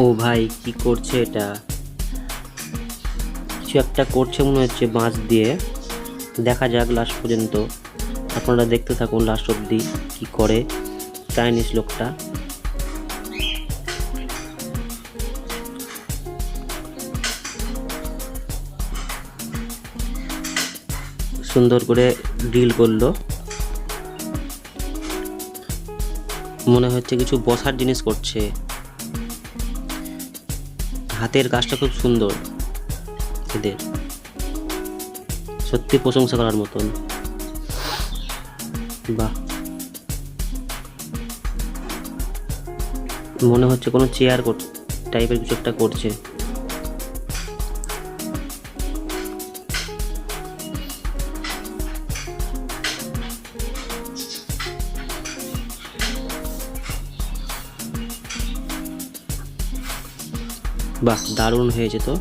ও ভাই, কি করছে এটা? কিছু একটা করছে মনে হচ্ছে বাঁশ দিয়ে। দেখা যাক লাস্ট পর্যন্ত। আপনারা দেখতে থাকুন লাস্ট অবধি কি করে চাইনিজ লোকটা। সুন্দর করে ড্রিল করলো। মনে হচ্ছে কিছু বসার জিনিস করছে। হাতের কাজটা খুব সুন্দর এদের, সত্যি প্রশংসা করার মতন। বাহ, মনে হচ্ছে কোনো চেয়ার টাইপের কিছু একটা করছে। বাহ, দারুণ হয়েছে তো।